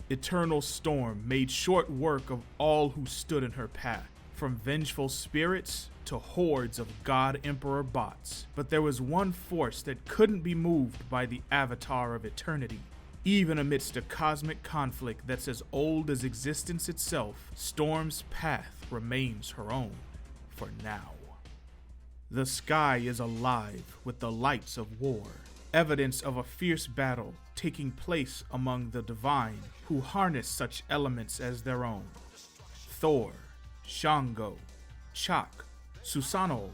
Eternal Storm made short work of all who stood in her path, from vengeful spirits to hordes of God Emperor bots. But there was one force that couldn't be moved by the Avatar of Eternity. Even amidst a cosmic conflict that's as old as existence itself, Storm's path remains her own, for now. The sky is alive with the lights of war, evidence of a fierce battle taking place among the divine who harness such elements as their own. Thor, Shango, Chak, Susanoo,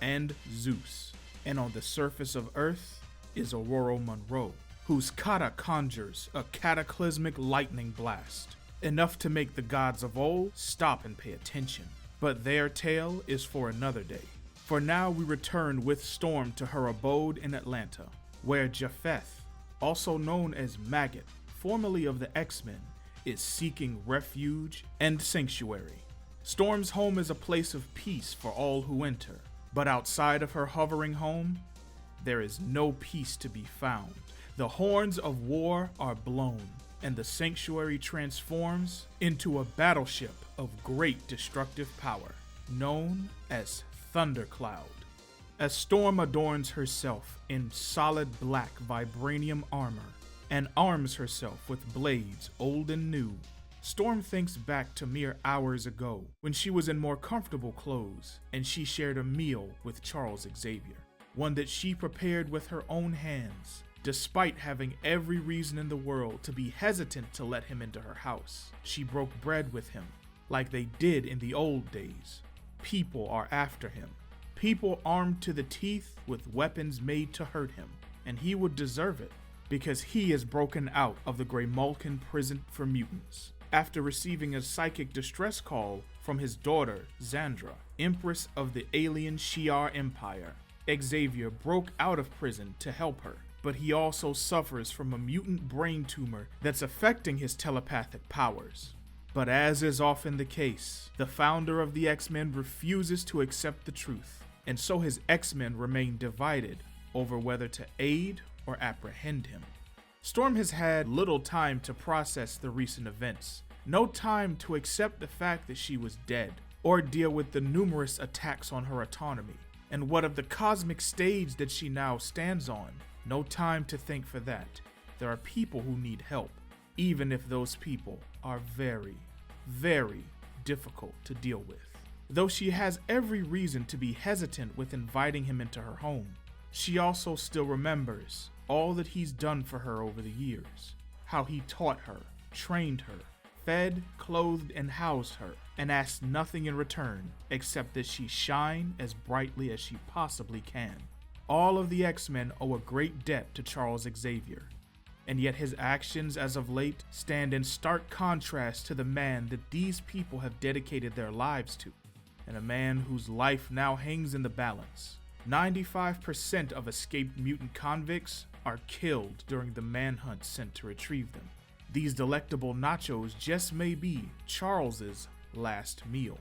and Zeus. And on the surface of Earth is Aurora Monroe, whose kata conjures a cataclysmic lightning blast, enough to make the gods of old stop and pay attention. But their tale is for another day. For now we return with Storm to her abode in Atlanta, where Japheth, also known as Maggot, formerly of the X-Men, is seeking refuge and sanctuary. Storm's home is a place of peace for all who enter, but outside of her hovering home, there is no peace to be found. The horns of war are blown, and the sanctuary transforms into a battleship of great destructive power, known as Thundercloud. As Storm adorns herself in solid black vibranium armor and arms herself with blades old and new, Storm thinks back to mere hours ago when she was in more comfortable clothes and she shared a meal with Charles Xavier, one that she prepared with her own hands. Despite having every reason in the world to be hesitant to let him into her house, she broke bread with him, like they did in the old days. People are after him. People armed to the teeth with weapons made to hurt him, and he would deserve it, because he is broken out of the Greymalkin prison for mutants. After receiving a psychic distress call from his daughter, Xandra, Empress of the alien Shi'ar Empire, Xavier broke out of prison to help her. But he also suffers from a mutant brain tumor that's affecting his telepathic powers. But as is often the case, the founder of the X-Men refuses to accept the truth, and so his X-Men remain divided over whether to aid or apprehend him. Storm has had little time to process the recent events, no time to accept the fact that she was dead, or deal with the numerous attacks on her autonomy, and what of the cosmic stage that she now stands on. No time to think for that. There are people who need help, even if those people are very, very difficult to deal with. Though she has every reason to be hesitant with inviting him into her home, she also still remembers all that he's done for her over the years. How he taught her, trained her, fed, clothed, and housed her, and asked nothing in return except that she shine as brightly as she possibly can. All of the X-Men owe a great debt to Charles Xavier, and yet his actions as of late stand in stark contrast to the man that these people have dedicated their lives to, and a man whose life now hangs in the balance. 95% of escaped mutant convicts are killed during the manhunt sent to retrieve them. These delectable nachos just may be Charles's last meal.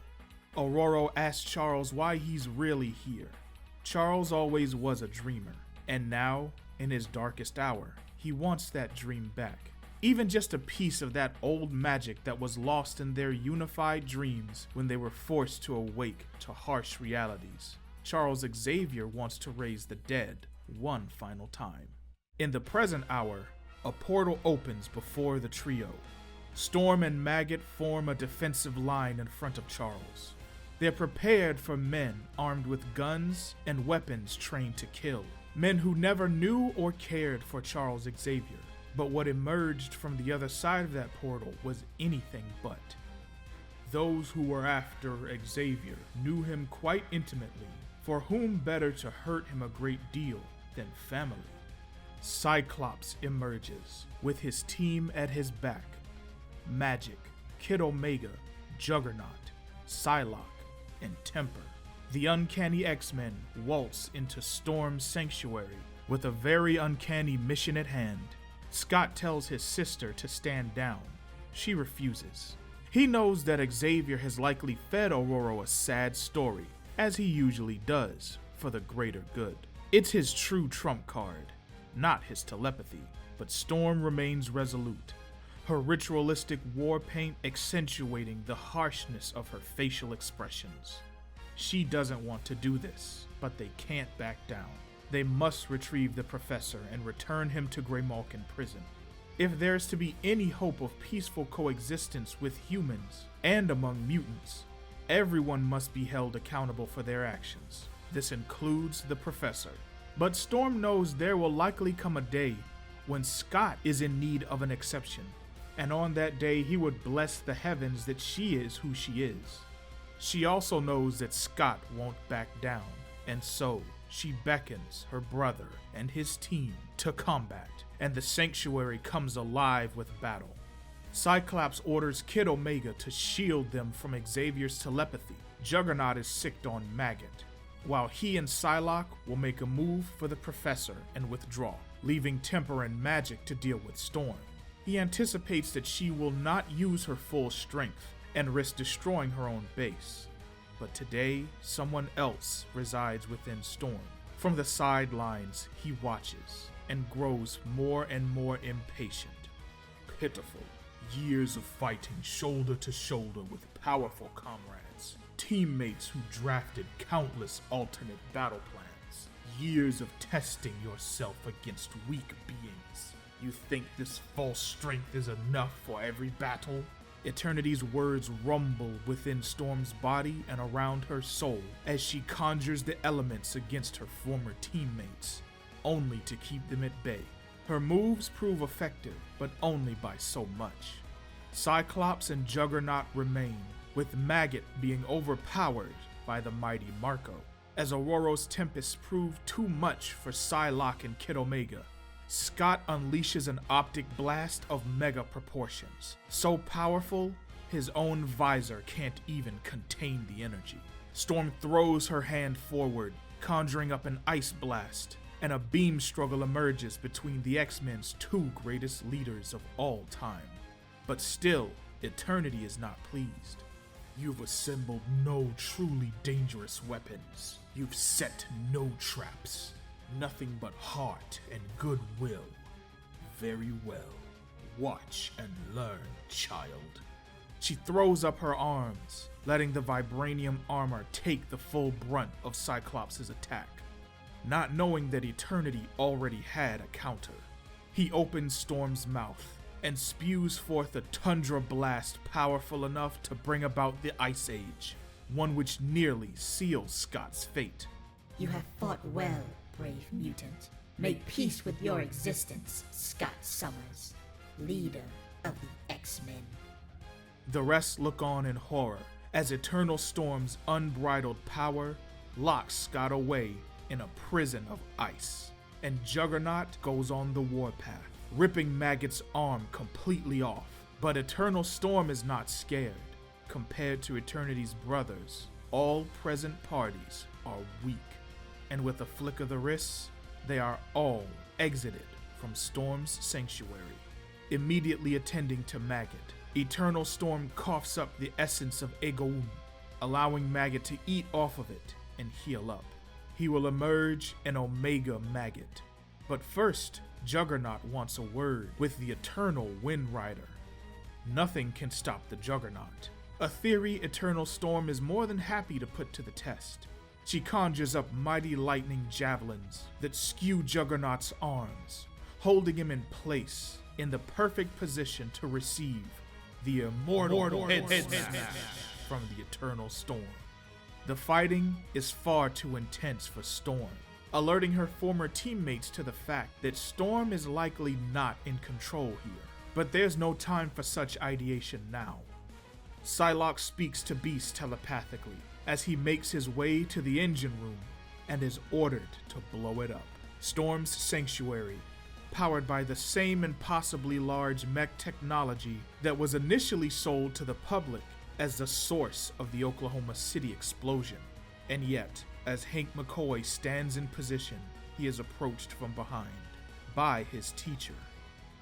Aurora asks Charles why he's really here. Charles always was a dreamer, and now, in his darkest hour, he wants that dream back. Even just a piece of that old magic that was lost in their unified dreams when they were forced to awake to harsh realities. Charles Xavier wants to raise the dead one final time. In the present hour, a portal opens before the trio. Storm and Maggot form a defensive line in front of Charles. They're prepared for men armed with guns and weapons trained to kill. Men who never knew or cared for Charles Xavier. But what emerged from the other side of that portal was anything but. Those who were after Xavier knew him quite intimately, for whom better to hurt him a great deal than family? Cyclops emerges, with his team at his back. Magic, Kid Omega, Juggernaut, Psylocke, and Temper. The uncanny X-Men waltz into Storm's sanctuary with a very uncanny mission at hand. Scott tells his sister to stand down. She refuses. He knows that Xavier has likely fed Aurora a sad story, as he usually does, for the greater good. It's his true trump card, not his telepathy, but Storm remains resolute. her ritualistic war paint accentuating the harshness of her facial expressions. She doesn't want to do this, but they can't back down. They must retrieve the professor and return him to Greymalkin prison. If there's to be any hope of peaceful coexistence with humans and among mutants, everyone must be held accountable for their actions. This includes the professor. But Storm knows there will likely come a day when Scott is in need of an exception, and on that day he would bless the heavens that she is who she is. She also knows that Scott won't back down, and so she beckons her brother and his team to combat, and the sanctuary comes alive with battle. Cyclops orders Kid Omega to shield them from Xavier's telepathy. Juggernaut is sicked on Maggot, while he and Psylocke will make a move for the professor and withdraw, leaving Temper and Magic to deal with Storm. He anticipates that she will not use her full strength and risk destroying her own base. But today, someone else resides within Storm. From the sidelines, he watches and grows more and more impatient. Pitiful. Years of fighting shoulder to shoulder with powerful comrades. Teammates who drafted countless alternate battle plans. Years of testing yourself against weak beings. You think this false strength is enough for every battle? Eternity's words rumble within Storm's body and around her soul as she conjures the elements against her former teammates, only to keep them at bay. Her moves prove effective, but only by so much. Cyclops and Juggernaut remain, with Maggot being overpowered by the mighty Marco. As Aurora's Tempest proved too much for Psylocke and Kid Omega, Scott unleashes an optic blast of mega proportions, so powerful, his own visor can't even contain the energy. Storm throws her hand forward, conjuring up an ice blast, and a beam struggle emerges between the X-Men's two greatest leaders of all time. But still, Eternity is not pleased. You've assembled no truly dangerous weapons. You've set no traps. Nothing but heart and goodwill. Very well. Watch and learn, child. She throws up her arms, letting the vibranium armor take the full brunt of Cyclops' attack, not knowing that Eternity already had a counter. He opens Storm's mouth and spews forth a tundra blast powerful enough to bring about the Ice Age, one which nearly seals Scott's fate. You have fought well, brave mutant. Make peace with your existence, Scott Summers, leader of the X-Men. The rest look on in horror as Eternal Storm's unbridled power locks Scott away in a prison of ice, and Juggernaut goes on the warpath, ripping Maggot's arm completely off. But Eternal Storm is not scared. Compared to Eternity's brothers, all present parties are weak, and with a flick of the wrist, they are all exited from Storm's sanctuary. Immediately attending to Maggot, Eternal Storm coughs up the essence of Egoun, allowing Maggot to eat off of it and heal up. He will emerge an Omega Maggot. But first, Juggernaut wants a word with the Eternal Wind Rider. Nothing can stop the Juggernaut, a theory Eternal Storm is more than happy to put to the test. She conjures up mighty lightning javelins that skew Juggernaut's arms, holding him in place in the perfect position to receive the immortal head smash from the Eternal Storm. The fighting is far too intense for Storm, alerting her former teammates to the fact that Storm is likely not in control here. But there's no time for such ideation now. Psylocke speaks to Beast telepathically as he makes his way to the engine room and is ordered to blow it up. Storm's sanctuary, powered by the same impossibly large mech technology that was initially sold to the public as the source of the Oklahoma City explosion. And yet, as Hank McCoy stands in position, he is approached from behind by his teacher.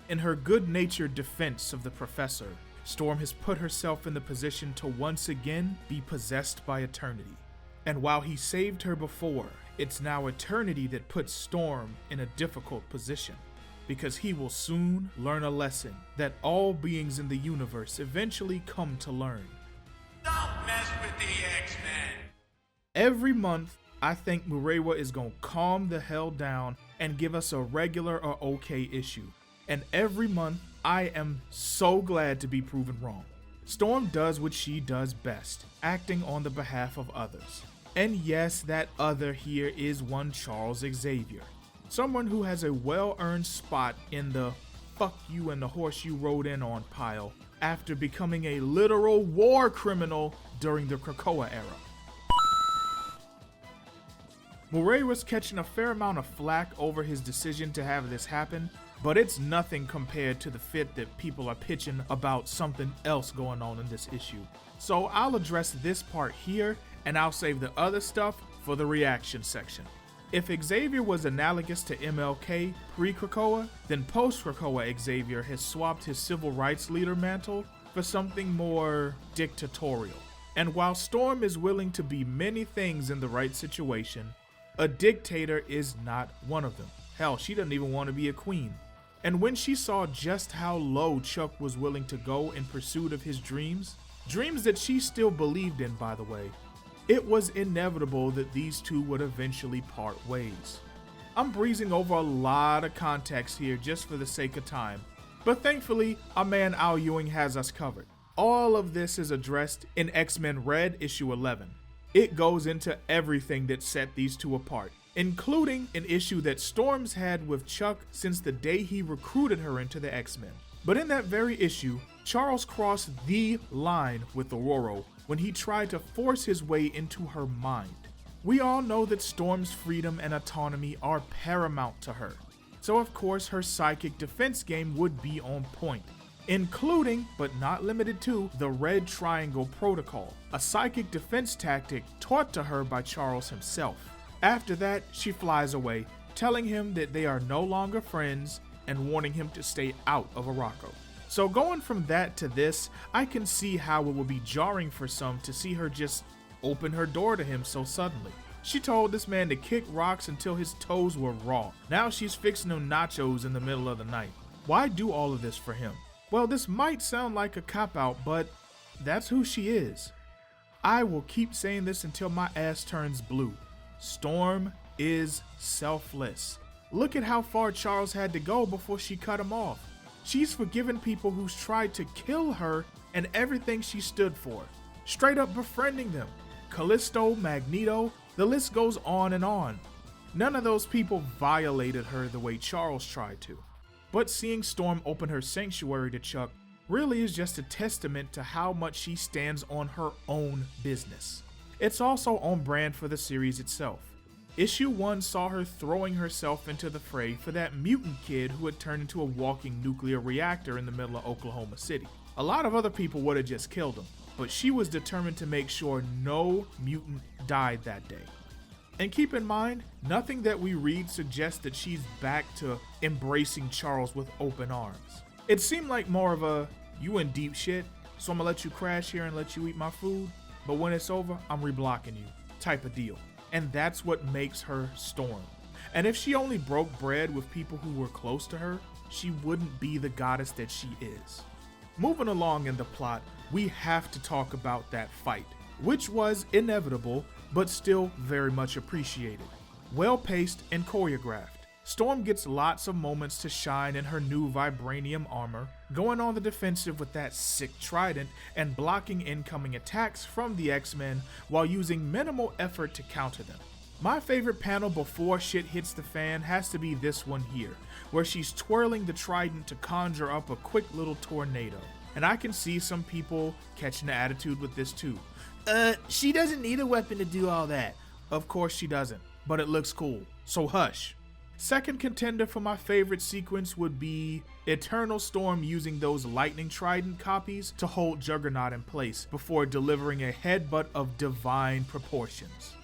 In her good-natured defense of the professor, Storm has put herself in the position to once again be possessed by Eternity. And while he saved her before, it's now Eternity that puts Storm in a difficult position. because he will soon learn a lesson that all beings in the universe eventually come to learn. Don't mess with the X-Men! Every month, I think Murewa is gonna calm the hell down and give us a regular or okay issue. And every month, I am so glad to be proven wrong. Storm does what she does best, acting on the behalf of others. And yes, that other here is one Charles Xavier. Someone who has a well-earned spot in the fuck you and the horse you rode in on pile after becoming a literal war criminal during the Krakoa era. Murewa's catching a fair amount of flack over his decision to have this happen, but it's nothing compared to the fit that people are pitching about something else going on in this issue. So I'll address this part here, and I'll save the other stuff for the reaction section. If Xavier was analogous to MLK pre-Krakoa, then post-Krakoa Xavier has swapped his civil rights leader mantle for something more dictatorial. And while Storm is willing to be many things in the right situation, a dictator is not one of them. Hell, she doesn't even want to be a queen. And when she saw just how low Chuck was willing to go in pursuit of his dreams that she still believed in, by the way, it was inevitable that these two would eventually part ways. I'm breezing over a lot of context here just for the sake of time, but thankfully, our man Al Ewing has us covered. All of this is addressed in X-Men Red issue 11. It goes into everything that set these two apart, including an issue that Storm's had with Chuck since the day he recruited her into the X-Men. But in that very issue, Charles crossed the line with Aurora when he tried to force his way into her mind. We all know that Storm's freedom and autonomy are paramount to her, so of course her psychic defense game would be on point, including, but not limited to, the Red Triangle Protocol, a psychic defense tactic taught to her by Charles himself. After that, she flies away, telling him that they are no longer friends and warning him to stay out of Arakko. So going from that to this, I can see how it would be jarring for some to see her just open her door to him so suddenly. She told this man to kick rocks until his toes were raw. Now she's fixing him nachos in the middle of the night. Why do all of this for him? Well, this might sound like a cop-out, but that's who she is. I will keep saying this until my ass turns blue. Storm is selfless. Look at how far Charles had to go before she cut him off. She's forgiven people who's tried to kill her and everything she stood for, straight up befriending them. Callisto, Magneto, the list goes on and on. None of those people violated her the way Charles tried to. But seeing Storm open her sanctuary to Chuck really is just a testament to how much she stands on her own business. It's also on brand for the series itself. Issue 1 saw her throwing herself into the fray for that mutant kid who had turned into a walking nuclear reactor in the middle of Oklahoma City. A lot of other people would have just killed him, but she was determined to make sure no mutant died that day. And keep in mind, nothing that we read suggests that she's back to embracing Charles with open arms. It seemed like more of a, you in deep shit, so I'm gonna let you crash here and let you eat my food, but when it's over, I'm reblocking you, type of deal. And that's what makes her Storm. And if she only broke bread with people who were close to her, she wouldn't be the goddess that she is. Moving along in the plot, we have to talk about that fight, which was inevitable, but still very much appreciated. Well paced and choreographed. Storm gets lots of moments to shine in her new vibranium armor, going on the defensive with that sick trident and blocking incoming attacks from the X-Men while using minimal effort to counter them. My favorite panel before shit hits the fan has to be this one here, where she's twirling the trident to conjure up a quick little tornado. And I can see some people catching the attitude with this too. She doesn't need a weapon to do all that. Of course she doesn't, but it looks cool, so hush. Second contender for my favorite sequence would be Eternal Storm using those lightning trident copies to hold Juggernaut in place before delivering a headbutt of divine proportions.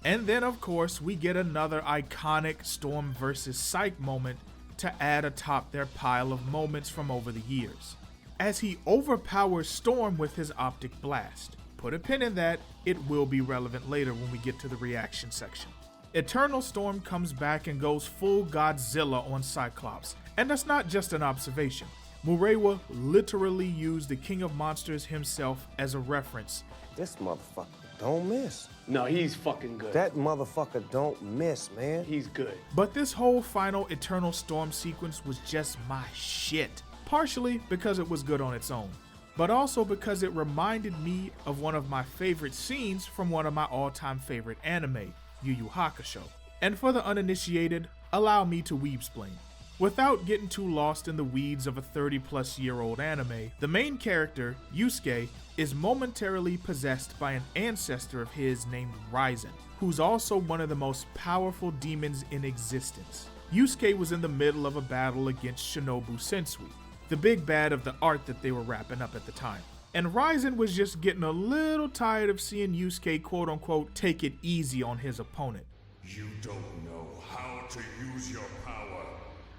And then of course we get another iconic Storm versus Psyche moment to add atop their pile of moments from over the years, as he overpowers Storm with his optic blast. Put a pin in that, it will be relevant later when we get to the reaction section. Eternal Storm comes back and goes full Godzilla on Cyclops, And that's not just an observation. Murewa literally used the King of Monsters himself as a reference. This motherfucker don't miss. No, he's fucking good. That motherfucker don't miss, man. He's good. But this whole final Eternal Storm sequence was just my shit. Partially because it was good on its own, but also because it reminded me of one of my favorite scenes from one of my all-time favorite anime, Yu Yu Hakusho. And for the uninitiated, allow me to weebsplain. Without getting too lost in the weeds of a 30-plus-year-old anime, the main character, Yusuke, is momentarily possessed by an ancestor of his named Raizen, who's also one of the most powerful demons in existence. Yusuke was in the middle of a battle against Shinobu Sensui, the big bad of the art that they were wrapping up at the time. And Raizen was just getting a little tired of seeing Yusuke quote-unquote take it easy on his opponent. You don't know how to use your power.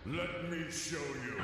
Let me show you.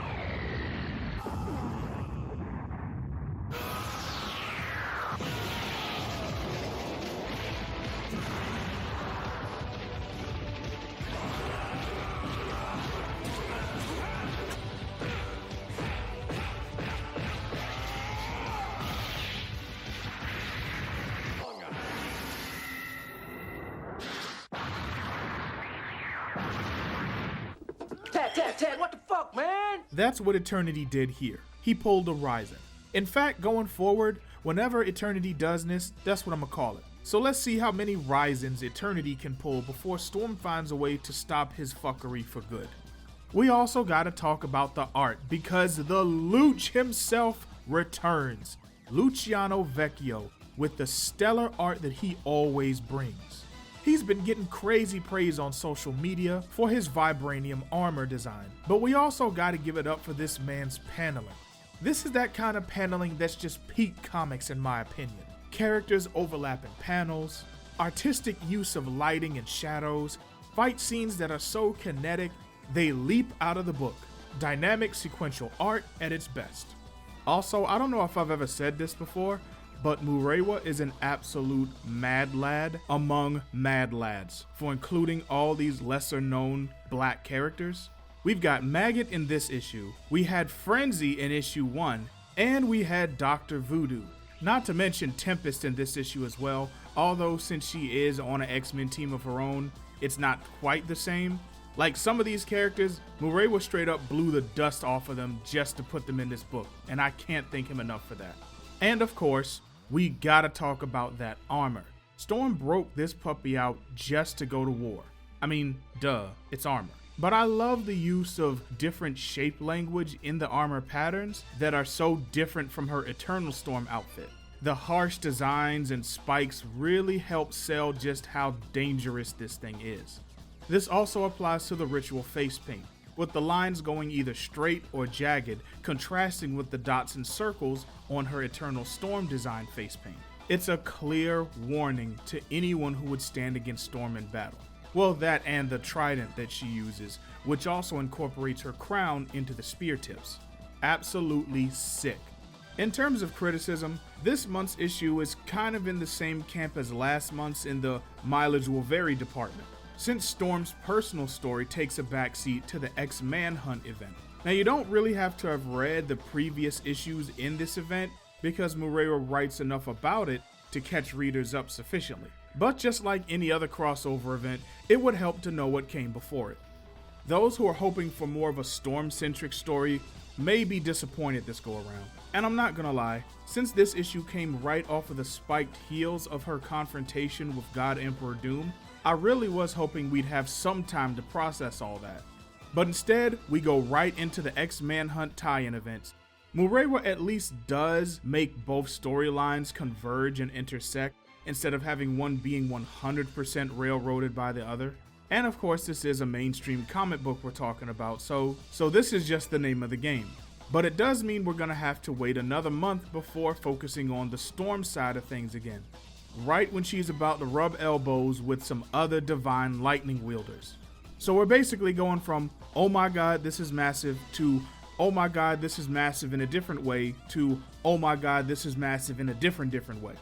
Ted, what the fuck, man? That's what Eternity did here. He pulled a Raizen. In fact, going forward, whenever Eternity does this, that's what I'm gonna call it. So let's see how many Raizens Eternity can pull before Storm finds a way to stop his fuckery for good. We also gotta talk about the art, because the Luch himself returns. Luciano Vecchio, with the stellar art that he always brings. He's been getting crazy praise on social media for his vibranium armor design, but we also gotta give it up for this man's paneling. This is that kind of paneling that's just peak comics in my opinion. Characters overlapping panels, artistic use of lighting and shadows, fight scenes that are so kinetic, they leap out of the book. Dynamic sequential art at its best. Also, I don't know if I've ever said this before, but Murewa is an absolute mad lad among mad lads for including all these lesser known black characters. We've got Maggot in this issue, we had Frenzy in issue 1, and we had Dr. Voodoo. Not to mention Tempest in this issue as well, although since she is on an X-Men team of her own, it's not quite the same. Like some of these characters, Murewa straight up blew the dust off of them just to put them in this book, and I can't thank him enough for that. And of course, we gotta talk about that armor. Storm broke this puppy out just to go to war. I mean, duh, it's armor. But I love the use of different shape language in the armor patterns that are so different from her Eternal Storm outfit. The harsh designs and spikes really help sell just how dangerous this thing is. This also applies to the ritual face paint, with the lines going either straight or jagged, contrasting with the dots and circles on her Eternal Storm design face paint. It's a clear warning to anyone who would stand against Storm in battle. Well, that and the trident that she uses, which also incorporates her crown into the spear tips. Absolutely sick. In terms of criticism, this month's issue is kind of in the same camp as last month's in the mileage will vary department, since Storm's personal story takes a backseat to the X-manhunt event. Now, you don't really have to have read the previous issues in this event because Murewa writes enough about it to catch readers up sufficiently. But just like any other crossover event, it would help to know what came before it. Those who are hoping for more of a Storm-centric story may be disappointed this go around. And I'm not gonna lie, since this issue came right off of the spiked heels of her confrontation with God Emperor Doom, I really was hoping we'd have some time to process all that. But instead, we go right into the X-manhunt tie-in events. Murewa at least does make both storylines converge and intersect, instead of having one being 100% railroaded by the other. And of course, this is a mainstream comic book we're talking about, so this is just the name of the game. But it does mean we're gonna have to wait another month before focusing on the Storm side of things again, right when she's about to rub elbows with some other divine lightning wielders. So we're basically going from, oh my god, this is massive, to, oh my god, this is massive in a different way, to, oh my god, this is massive in a different way.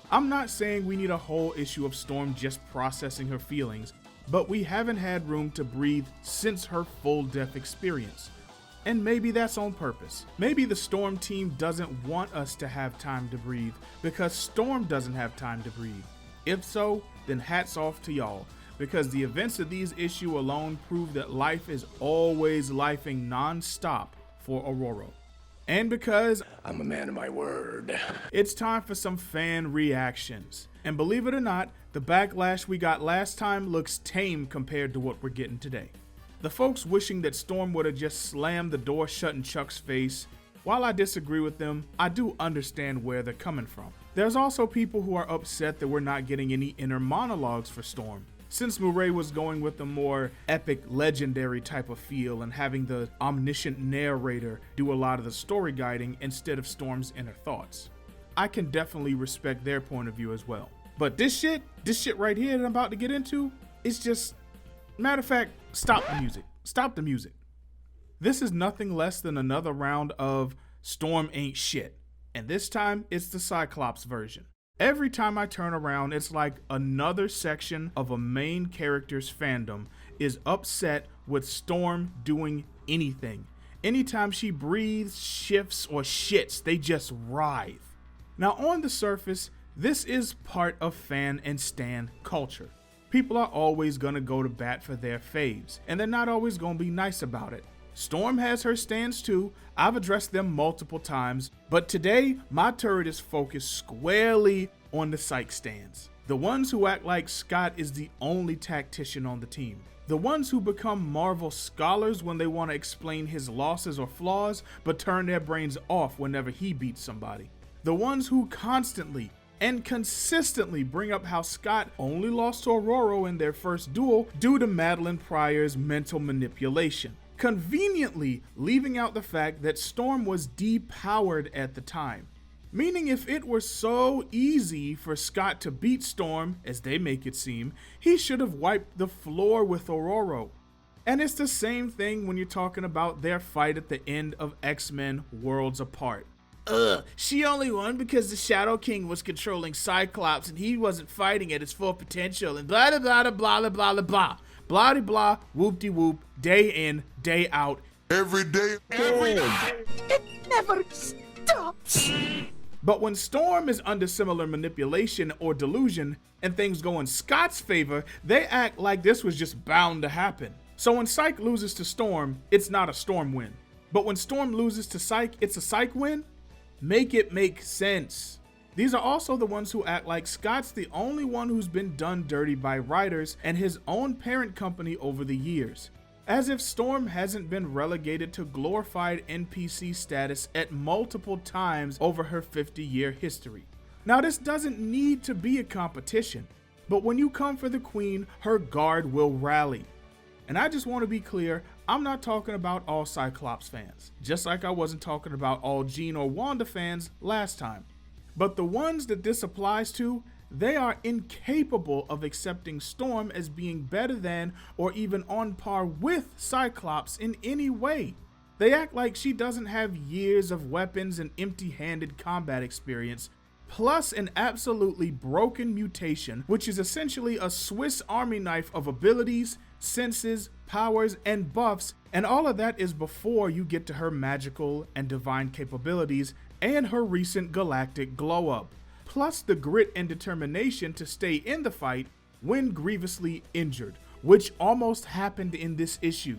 I'm not saying we need a whole issue of Storm just processing her feelings, but we haven't had room to breathe since her full death experience. And maybe that's on purpose. Maybe the Storm team doesn't want us to have time to breathe because Storm doesn't have time to breathe. If so, then hats off to y'all, because the events of these issues alone prove that life is always lifing non-stop for Aurora. And because I'm a man of my word. it's time for some fan reactions. And believe it or not, the backlash we got last time looks tame compared to what we're getting today. The folks wishing that Storm would have just slammed the door shut in Chuck's face, while I disagree with them, I do understand where they're coming from. There's also people who are upset that we're not getting any inner monologues for Storm. Since Murray was going with a more epic, legendary type of feel and having the omniscient narrator do a lot of the story guiding instead of Storm's inner thoughts. I can definitely respect their point of view as well. But this shit right here that I'm about to get into, it's just, matter of fact, stop the music. Stop the music. This is nothing less than another round of Storm ain't shit. And this time, it's the Cyclops version. Every time I turn around, it's like another section of a main character's fandom is upset with Storm doing anything. Anytime she breathes, shifts, or shits, they just writhe. Now, on the surface, this is part of fan and stan culture. People are always gonna go to bat for their faves, and they're not always gonna be nice about it. Storm has her stans too. I've addressed them multiple times, but today my turret is focused squarely on the psych stans. The ones who act like Scott is the only tactician on the team. The ones who become Marvel scholars when they want to explain his losses or flaws, but turn their brains off whenever he beats somebody. The ones who constantly and consistently bring up how Scott only lost to Aurora in their first duel due to Madeline Pryor's mental manipulation, conveniently leaving out the fact that Storm was depowered at the time. Meaning if it were so easy for Scott to beat Storm, as they make it seem, he should have wiped the floor with Aurora. And it's the same thing when you're talking about their fight at the end of X-Men Worlds Apart. She only won because the Shadow King was controlling Cyclops and he wasn't fighting at his full potential and blah blah blah blah blah blah blah blah. Blah de blah, whoop de whoop, day in, day out. Every day. It never stops. But when Storm is under similar manipulation or delusion and things go in Scott's favor, they act like this was just bound to happen. So when Psych loses to Storm, it's not a Storm win. But when Storm loses to Psych, it's a Psych win? Make it make sense. These are also the ones who act like Scott's the only one who's been done dirty by writers and his own parent company over the years. As if Storm hasn't been relegated to glorified NPC status at multiple times over her 50-year history. Now, this doesn't need to be a competition, but when you come for the Queen, her guard will rally. And I just want to be clear, I'm not talking about all Cyclops fans, just like I wasn't talking about all Jean or Wanda fans last time. But the ones that this applies to, they are incapable of accepting Storm as being better than or even on par with Cyclops in any way. They act like she doesn't have years of weapons and empty-handed combat experience, plus an absolutely broken mutation, which is essentially a Swiss Army knife of abilities, senses, powers, and buffs, and all of that is before you get to her magical and divine capabilities and her recent galactic glow-up, plus the grit and determination to stay in the fight when grievously injured, which almost happened in this issue.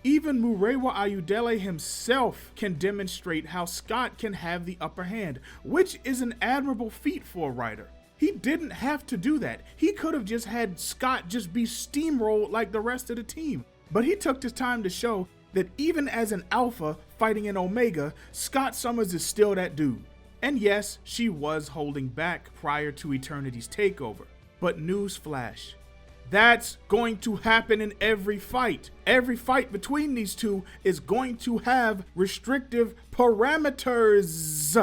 Even Murewa Ayudele himself can demonstrate how Scott can have the upper hand, which is an admirable feat for a writer. He didn't have to do that. He could have just had Scott just be steamrolled like the rest of the team. But he took the time to show that even as an alpha fighting an omega, Scott Summers is still that dude. And yes, she was holding back prior to Eternity's takeover. But newsflash, that's going to happen in every fight. Every fight between these two is going to have restrictive parameters.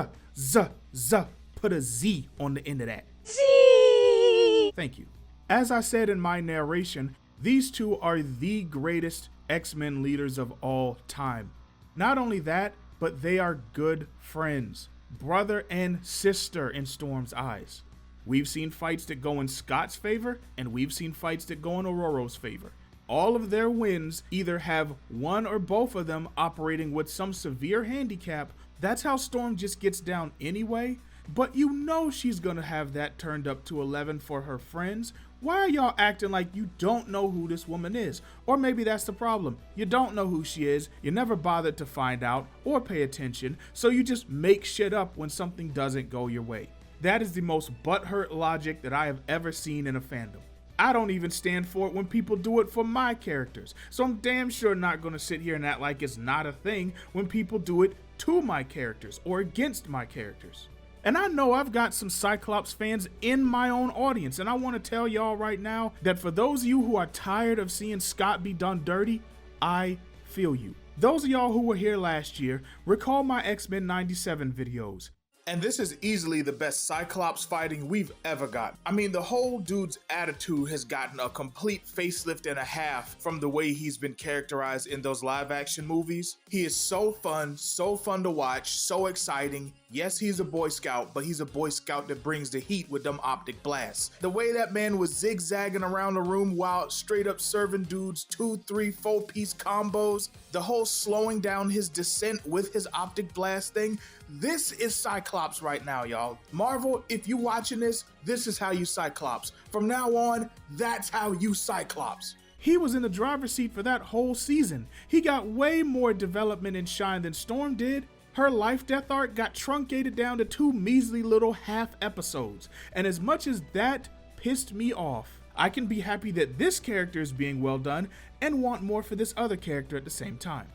Put a Z on the end of that. Z! Thank you. As I said in my narration, these two are the greatest X-Men leaders of all time. Not only that, but they are good friends, brother and sister in Storm's eyes. We've seen fights that go in Scott's favor, and we've seen fights that go in Aurora's favor. all of their wins either have one or both of them operating with some severe handicap. That's how Storm just gets down anyway. But you know she's gonna have that turned up to 11 for her friends. Why are y'all acting like you don't know who this woman is? Or maybe that's the problem. You don't know who she is, you never bothered to find out or pay attention, so you just make shit up when something doesn't go your way. That is the most butthurt logic that I have ever seen in a fandom. I don't even stand for it when people do it for my characters, so I'm damn sure not gonna sit here and act like it's not a thing when people do it to my characters or against my characters. And I know I've got some Cyclops fans in my own audience, and I want to tell y'all right now that for those of you who are tired of seeing Scott be done dirty, I feel you. Those of y'all who were here last year, recall my X-Men 97 videos. And this is easily the best Cyclops fighting we've ever got. I mean, the whole dude's attitude has gotten a complete facelift and a half from the way he's been characterized in those live action movies. He is so fun to watch, so exciting. Yes, he's a Boy Scout, but he's a Boy Scout that brings the heat with them optic blasts. The way that man was zigzagging around the room while straight up serving dudes 2, 3, 4-piece combos, the whole slowing down his descent with his optic blast thing, this is Cyclops right now, y'all. Marvel, if you watching this is how you Cyclops. From now on, that's how you Cyclops. He was in the driver's seat for that whole season. He got way more development and shine than Storm did. Her life-death arc got truncated down to 2 measly little half episodes. And as much as that pissed me off, I can be happy that this character is being well done and want more for this other character at the same time.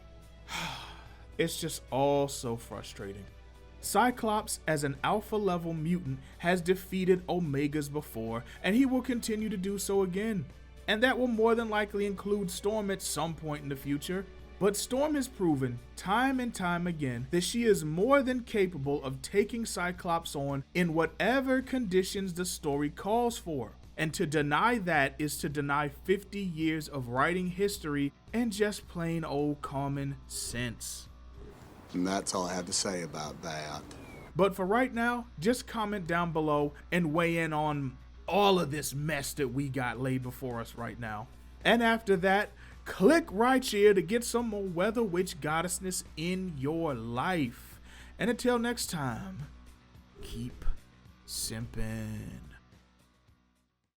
It's just all so frustrating. Cyclops, as an alpha level mutant, has defeated Omegas before, and he will continue to do so again. And that will more than likely include Storm at some point in the future. But Storm has proven time and time again that she is more than capable of taking Cyclops on in whatever conditions the story calls for. And to deny that is to deny 50 years of writing history and just plain old common sense. And that's all I have to say about that. But for right now, just comment down below and weigh in on all of this mess that we got laid before us right now. And after that, click right here to get some more Weather Witch goddessness in your life. And until next time, keep simping.